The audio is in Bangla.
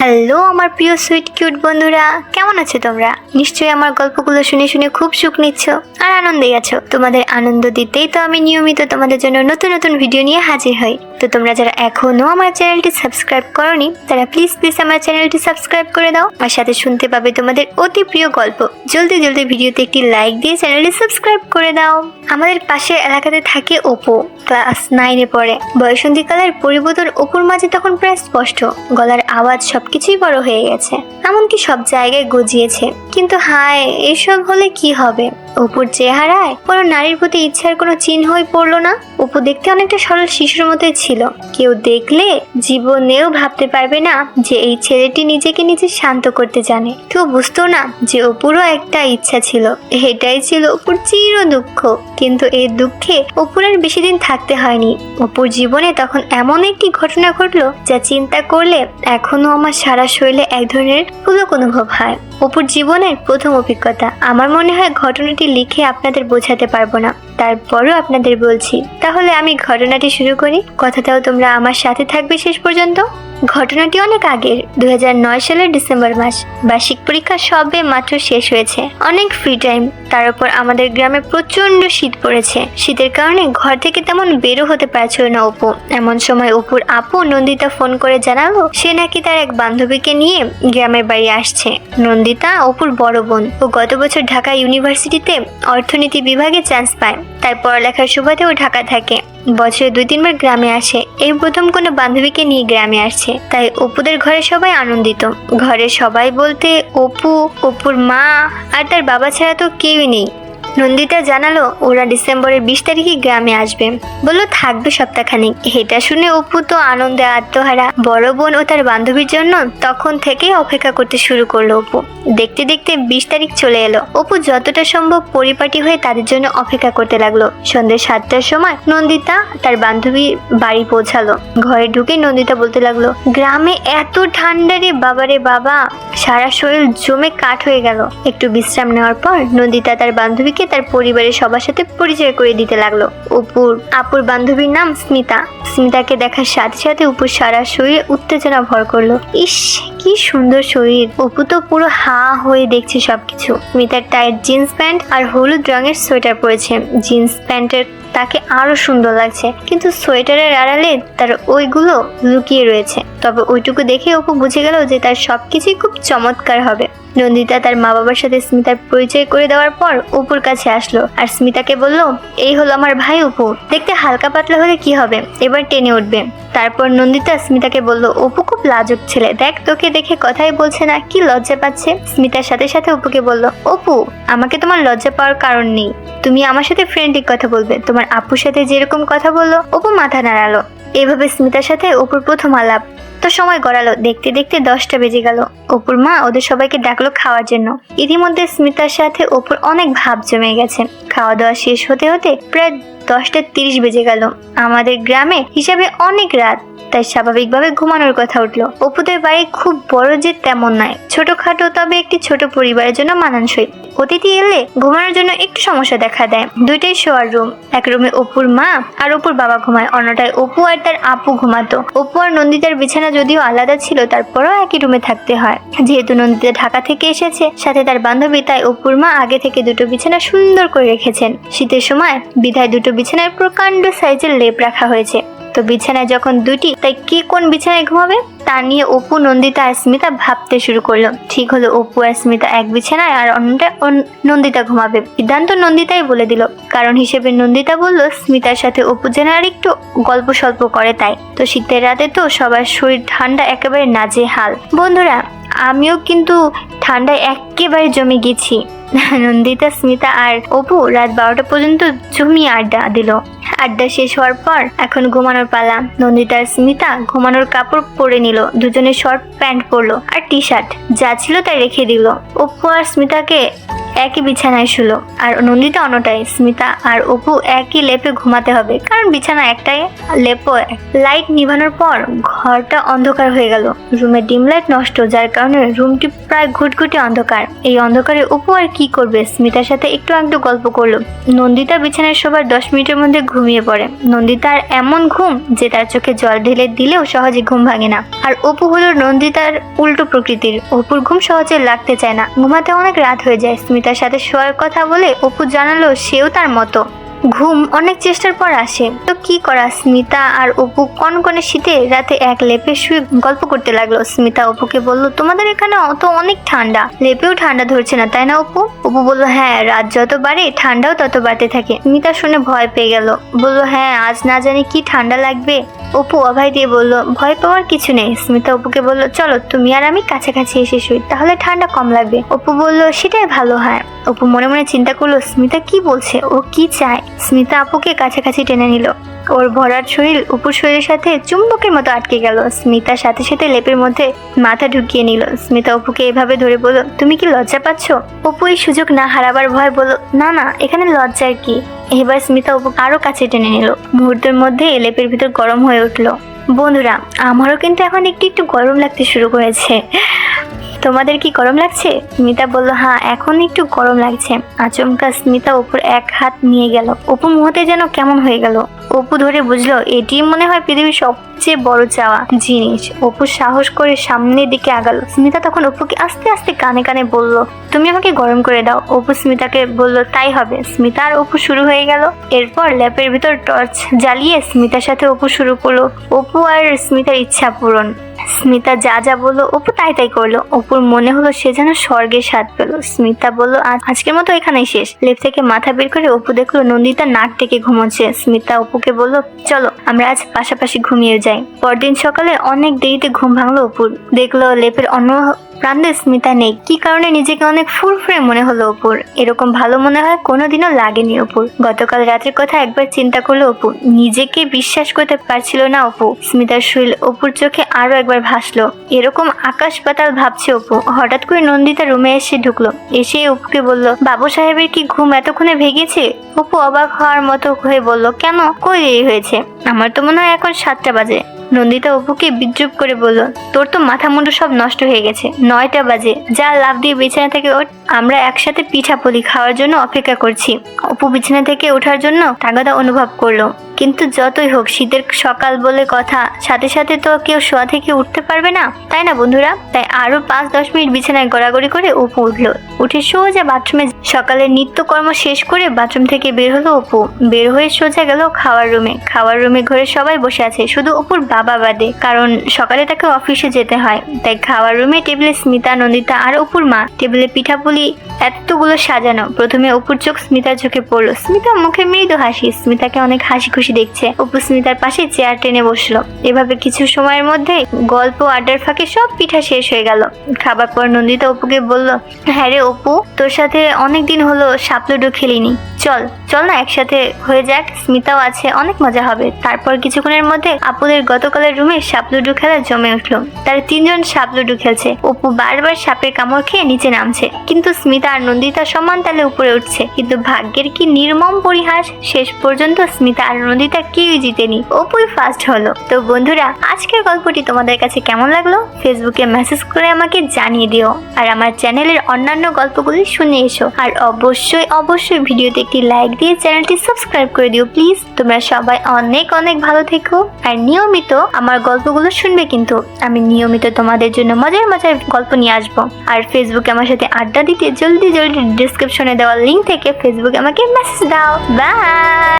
হ্যালো আমার প্রিয় সুইট কিউট বন্ধুরা, কেমন আছো তোমরা? নিশ্চয়ই আমার গল্পগুলো শুনে শুনে খুব সুখ নিচ্ছ আর আনন্দে আছো। তোমাদের আনন্দ দিতেই তো আমি নিয়মিত তোমাদের জন্য নতুন নতুন ভিডিও নিয়ে হাজির হই। তো তোমরা যারা এখনো আমার চ্যানেলটি সাবস্ক্রাইব করোনি তারা প্লিজ আমার চ্যানেলটি সাবস্ক্রাইব করে দাও, আর সাথে শুনতে পাবে তোমাদের অতি প্রিয় গল্প। জলদি জলদি ভিডিওতে একটি লাইক দিয়ে চ্যানেলটি সাবস্ক্রাইব করে দাও। আমাদের পাশের এলাকাতে থাকে অপু, ক্লাস 9-এ পড়ে। বয়সন্ধিকালের পরিবর্তন অপুর মাঝে তখন প্রায় স্পষ্ট। গলার আওয়াজ সবকিছুই বড় হয়ে গেছে, এমনকি সব জায়গায় গজিয়েছে। কিন্তু হায়, এসব হলে কি হবে? অপুর চেহারায় কোনো নারীর প্রতি ইচ্ছার কোনো চিহ্নই পড়লো না। অপু দেখতে অনেকটা সরল শিশুর মতোই ছিল। কেউ দেখলে জীবনেও ভাবতে পারবে না যে এই ছেলেটি নিজেকে নিজে শান্ত করতে জানে। কেউ বুঝতো না যে অপুরও একটা ইচ্ছা ছিল। এটাই ছিল অপুর চির দুঃখ। কিন্তু এই দুঃখে অপুর আর বেশি দিন থাকতে হয়নি। অপুর জীবনে তখন এমন একটি ঘটনা ঘটলো যা চিন্তা করলে এখনো আমার সারা শরীরে এক ধরনের পুলক অনুভব হয়। অপুর জীবনের প্রথম অভিজ্ঞতা। আমার মনে হয় ঘটনাটি লিখে আপনাদের বোঝাতে পারবো না, তারপরও আপনাদের বলছি। তাহলে আমি ঘটনাটি শুরু করি, কথাটাও তোমরা আমার সাথে থাকবে শেষ পর্যন্ত। ঘটনাটি অনেক আগের, 2009 সালের ডিসেম্বর মাস। বার্ষিক পরীক্ষা সবে মাত্র শেষ হয়েছে, অনেক ফ্রি টাইম। তার উপর আমাদের গ্রামে প্রচন্ড শীত পড়েছে। শীতের কারণে ঘর থেকে তেমন বেরো হতে পারছিল না অপু। এমন সময় অপুর আপু নন্দিতা ফোন করে জানালো সে নাকি তার এক বান্ধবীকে নিয়ে গ্রামের বাড়ি আসছে। নন্দিতা অপুর বড় বোন। ও গত বছর ঢাকা ইউনিভার্সিটিতে অর্থনীতি বিভাগে চান্স পায়। তার পড়ালেখার সুবাদেও ঢাকা থাকে। বছরে 2-3 বার গ্রামে আসে। এই প্রথম কোনো বান্ধবীকে নিয়ে গ্রামে আসছে, তাই অপুদের ঘরে সবাই আনন্দিত। ঘরে সবাই বলতে অপু, অপুর মা আর তার বাবা ছাড়া তো কেউই নেই। নন্দিতা জানালো ওরা ডিসেম্বরের 20 তারিখে গ্রামে আসবে, বললো থাকবে সপ্তাহখানেক। এটা শুনে অপু তো আনন্দে আত্মহারা। বড় বোন ও তার বান্ধবীর জন্য তখন থেকেই অপেক্ষা করতে শুরু করলো অপু। দেখতে দেখতে 20 তারিখ চলে এলো। অপু যতটা সম্ভব পরিপাটি হয়ে তাদের জন্য অপেক্ষা করতে লাগলো। সন্ধ্যে 7টার সময় নন্দিতা তার বান্ধবী বাড়ি পৌঁছালো। ঘরে ঢুকে নন্দিতা বলতে লাগলো, গ্রামে এত ঠান্ডা রে বাবারে বাবা, সারা শরীর জমে কাঠ হয়ে গেল। একটু বিশ্রাম নেওয়ার পর নন্দিতা তার বান্ধবীকে তার পরিবারের সবার সাথে পরিচয় করে দিতে লাগলো। আপুর বান্ধবীর নাম স্মিতা। স্মিতাকে দেখার সাথে সাথে অপুর সারা শরীরে উত্তেজনা ভর করলো। ইস, কি সুন্দর শরীর! অপু তো পুরো হা হয়ে দেখছে সবকিছু। স্মিতার টাইট জিন্স প্যান্ট আর হলুদ রঙের সোয়েটার পরেছে। জিন্স প্যান্টের তাকে আরো সুন্দর লাগছে, কিন্তু সোয়েটারের আড়ালে তার ওইগুলো লুকিয়ে রয়েছে। তবে ওইটুকু দেখে অপু বুঝে গেল যে তার সবকিছুই খুব চমৎকার হবে। নন্দিতা তার মা বাবার সাথে স্মিতার পরিচয় করে দেওয়ার পর অপুর কাছে আসলো আর স্মিতাকে বলল, এই হলো আমার ভাই অপু। দেখতে হালকা পাতলা হলে কি হবে, এবার টেনে উঠবে। তারপর নন্দিতা স্মিতাকে বলল, অপু খুব লাজুক ছেলে, দেখ তোকে দেখে কথাই বলছে না, কি লজ্জা পাচ্ছে। স্মিতার সাথে সাথে অপুকে বলল, অপু আমাকে তোমার লজ্জা পাওয়ার কারণ নেই, তুমি আমার সাথে ফ্রেন্ডলি কথা বলবে। তোমার আপুর সাথে যেরকম কথা বললো। অপু মাথা নাড়ালো। এভাবে স্মিতার সাথে অপুর প্রথম আলাপ। তো সময় গড়ালো, দেখতে দেখতে 10টা বেজে গেল। অপুর মা ওদের সবাইকে ডাকলো খাওয়ার জন্য। ইতিমধ্যে স্মিতার সাথে অপুর অনেক ভাব জমে গেছে। খাওয়া দাওয়া শেষ হতে হতে প্রায় 10টা 30 বেজে গেল। আমাদের গ্রামে হিসাবে অনেক রাত, তাই স্বাভাবিকভাবে ঘুমানোর কথা উঠলো। অপুদের বাড়ি খুব বড় যে তেমন নয়, ছোটখাটো, তবে একটি ছোট পরিবারের জন্য মানানসই। অতিথি এলে ঘুমানোর জন্য একটু সমস্যা দেখা দেয়। দুইটাই শোয়ার রুম। এক রুমে অপুর মা আর অপুর বাবা ঘুমায়, অন্যটায় অপু আর তার আপু ঘুমাতো। অপু আর নন্দিতার বিছানা যদিও আলাদা ছিল, তারপরেও একই রুমে থাকতে হয়। যেহেতু নন্দিতা ঢাকা থেকে এসেছে সাথে তার বান্ধবী, তাই অপুর মা আগে থেকে দুটো বিছানা সুন্দর করে রেখেছেন। শীতের সময় বিধায় দুটো বিছানায় প্রকাণ্ড সাইজের লেপ রাখা হয়েছে। তো বিছানায় যখন দুটি, তাই কে কোন বিছানায় ঘুমাবে তা নিয়ে অপু, নন্দিতা আর স্মিতা ভাবতে শুরু করলো। ঠিক হলো, অপু আর স্মিতা এক বিছানায় আর অন্যটা নন্দিতা ঘুমাবে। সিদ্ধান্ত নন্দিতাই বলে দিল, কারণ হিসেবে নন্দিতা বলল স্মিতার সাথে অপু যেন আর একটু গল্প সল্প করে। তাই তো শীতের রাতে তো সবার শরীর ঠান্ডা একেবারে নাজেহাল। বন্ধুরা, আমিও কিন্তু ঠান্ডায় একেবারে জমে গেছি। নন্দিতা, স্মিতা আর অপু রাত 12টা পর্যন্ত জমিয়ে আড্ডা দিল। আড্ডা শেষ হওয়ার পর এখন ঘুমানোর পালা। নন্দিতা আর স্মিতা ঘুমানোর কাপড় পরে নিল। দুজনে শর্ট প্যান্ট পরলো আর টি শার্ট, যা ছিল তাই রেখে দিল। অপু আর স্মিতাকে একই বিছানায় শুলো, আর নন্দিতা অন্যটায়। স্মিতা আর অপু একই লেপে ঘুমাতে হবে, কারণ বিছানা একটাই, লেপও এক। লাইট নিভানোর পর ঘরটা অন্ধকার হয়ে গেল। রুমের ডিম লাইট নষ্ট, যার কারণে রুমটি প্রায় ঘুটঘুটে অন্ধকার। এই অন্ধকারে অপু আর কি করবে? স্মিতার সাথে একটু গল্প করলো। নন্দিতা বিছানায় শোবার 10 মিনিটের মধ্যে ঘুমিয়ে পড়ে। নন্দিতার এমন ঘুম যে তার চোখে জল ঢেলে দিলেও সহজে ঘুম ভাঙে না। আর অপু হলো নন্দিতার উল্টো প্রকৃতির। অপুর ঘুম সহজে লাগতে চায় না, ঘুমাতে অনেক রাত হয়ে যায়। স্মিতার সাথে শোয়ার কথা বলে অপু জানালো সেও তার মতো ঘুম অনেক চেষ্টার পর আসে। তো কি করা, স্মিতা আর অপু কনকনে শীতে রাতে এক লেপে শুয়ে গল্প করতে লাগলো। স্মিতা অপুকে বলল, তোমাদের এখানে তো অনেক ঠান্ডা, লেপেও ঠান্ডা ধরছে না তাই না অপু? অপু বলল, হ্যাঁ, রাত যত বাড়ে ঠান্ডাও তত বাড়তে থাকে। স্মিতা শুনে ভয় পেয়ে গেল, বলল, হ্যাঁ, আজ না জানি কি ঠান্ডা লাগবে। অপু অভয় দিয়ে বলল, ভয় পাওয়ার কিছু নেই। স্মিতা অপুকে বলল, চলো তুমি আর আমি কাছাকাছি এসে শুই, তাহলে ঠান্ডা কম লাগবে। অপু বলল, সেটাই ভালো হয়। অপু মনে মনে চিন্তা করলো, স্মিতা কি বলছে, ও কি চায়? স্মিতা আপুকে কাছাকাছি টেনে নিল। ওর ভরাট শরীর অপুর শরীরের সাথে চুম্বকের মতো আটকে গেল। স্মিতার সাথে সাথে লেপের মধ্যে মাথা ঢুকিয়ে নিল। স্মিতা অপুকে এভাবে ধরে বলল, তুমি কি লজ্জা পাচ্ছ? অপু এই সুযোগ না হারাবার ভয় বলল, না না, এখানে লজ্জার কি? এবার স্মিতা অপু আরো কাছে টেনে নিল। মুহূর্তের মধ্যে লেপের ভিতর গরম হয়ে উঠলো। বন্ধুরা, আমারও কিন্তু এখন একটু গরম লাগতে শুরু করেছে। তোমাদের কি গরম লাগছে? স্মিতা বলল, হ্যাঁ, এখন একটু গরম লাগছে। আচমকা স্মিতা অপুর এক হাত নিয়ে গেল। অপু মুহূর্তে যেন কেমন হয়ে গেল। অপু ধরে বুঝলো এটি মনে হয় পৃথিবীর সবচেয়ে বড় চাওয়া জিনিস। অপু সাহস করে সামনের দিকে আগালো। স্মিতা তখন অপুকে আস্তে আস্তে কানে কানে বলল, তুমি আমাকে গরম করে দাও। অপু স্মিতাকে বলল, তাই হবে। স্মিতা আর অপু শুরু হয়ে গেল। এরপর ল্যাপের ভিতর টর্চ জ্বালিয়ে স্মিতার সাথে অপু শুরু করলো অপু আর স্মিতার ইচ্ছা পূরণ। স্মিতা যা যা বললো অপু তাই তাই করলো। অপুর মনে হলো সে যেন স্বর্গের স্বাদ পেল। স্মিতা বলল, আজকের মতো এখানেই শেষ। লেপ থেকে মাথা বের করে অপু দেখলো নন্দিতা নাক ডেকে ঘুমোচ্ছে। স্মিতা অপুকে বলল, চলো আমরা আজ পাশাপাশি ঘুমিয়ে যাই। পরদিন সকালে অনেক দেরিতে ঘুম ভাঙলো অপুর। দেখলো লেপের অন্য প্রান্তে স্মিতা নেই। কি কারণে নিজেকে অনেক ফুরফুরে মনে হলো অপুর। এরকম ভালো মনে হয় কোনোদিনও লাগেনি অপুর। গতকাল রাতের কথা একবার চিন্তা করলো অপু। নিজেকে বিশ্বাস করতে পারছিল না অপু। স্মিতার শরীর অপুর চোখে আরো একবার ভাসলো। এরকম আকাশ পাতাল ভাবছে অপু। হঠাৎ করে নন্দিতা রুমে এসে ঢুকলো। এসে অপুকে বলল, বাবু সাহেবের কি ঘুম এতক্ষণে ভেঙেছে? অপু অবাক হওয়ার মতো হয়ে বলল, কেন, কই দেরি হয়েছে? আমার তো মনে হয় এখন 7টা বাজে। নন্দিতা অপুকে বিদ্রুপ করে বলল, তোর তো মাথা মুন্ডু সব নষ্ট হয়ে গেছে। 9টা বাজে, যা লাফ দিয়ে বিছানা থেকে ওঠ। আমরা একসাথে পিঠাপুলি খাওয়ার জন্য অপেক্ষা করছি। অপু বিছানা থেকে ওঠার জন্য তাগাদা অনুভব করলো। কিন্তু যতই হোক শীতের সকাল বলে কথা, সাথে সাথে তো কেউ শোয়া থেকে উঠতে পারবে না, তাই না বন্ধুরা? তাই আরো 5-10 মিনিট বিছানায় গড়াগড়ি করে অপু উঠলো। উঠে সোজা বাথরুমে সকালের নিত্যকর্ম শেষ করে বাথরুম থেকে বের হলো অপু। বের হয়ে সোজা গেল খাওয়ার রুমে। খাওয়ার রুমে ঘরে সবাই বসে আছে, শুধু অপুর বাবা বাদে, কারণ সকালে তাকে অফিসে যেতে হয়। তাই খাওয়ার রুমে টেবিলে স্মিতা, নন্দিতা আর অপুর মা। টেবিলে পিঠাপুলি এতগুলো সাজানো। প্রথমে অপুর চোখ স্মিতার চোখে পড়লো। স্মিতা মুখে মৃদু হাসি। স্মিতাকে অনেক হাসি খুশি দেখছে। অপু স্মিতার পাশে চেয়ার টেনে বসলো। এভাবে কিছু সময়ের মধ্যে গল্প আড্ডার ফাঁকে সব পিঠা শেষ হয়ে গেল। খাবার পর নন্দিতা অপুকে বলল, হ্যাঁ রে অপু, তোর সাথে অনেকদিন হলো সাপ লুডো খেলিনি। চল চল না একসাথে হয়ে যাক, স্মিতাও আছে, অনেক মজা হবে। তারপর কিছুক্ষণের মধ্যে আপুদের গতকালের রুমে সাপ লুডো খেলা জমে উঠলো। তারা 3 জন সাপ লুডো খেলছে। অপু বারবার সাপের কামড় খেয়ে নিচে নামছে, কিন্তু স্মিতা আর নন্দিতা সমান তালে উপরে উঠছে। কিন্তু ভাগ্যের কি নির্মম পরিহাস, শেষ পর্যন্ত স্মিতা আর নন্দিতা কেউই জিতেনি, অপুই ফার্স্ট হলো। তো বন্ধুরা, আজকের গল্পটি তোমাদের কাছে কেমন লাগলো ফেসবুকে মেসেজ করে আমাকে জানিয়ে দিও। আর আমার চ্যানেলের অন্যান্য গল্পগুলি শুনে এসো। আর অবশ্যই ভিডিওতে একটি লাইক দিয়ে চ্যানেলটি সাবস্ক্রাইব করে দিও প্লিজ। তোমরা সবাই অনেক অনেক ভালো থেকো আর নিয়মিত আমার গল্পগুলো শুনবে। কিন্তু আমি নিয়মিত তোমাদের জন্য মজার মজার গল্প নিয়ে আসবো। আর ফেসবুকে আমার সাথে আড্ডা দিতে জলদি ডিসক্রিপশনে দেওয়া লিঙ্ক থেকে ফেসবুকে আমাকে মেসেজ দাও। বাই।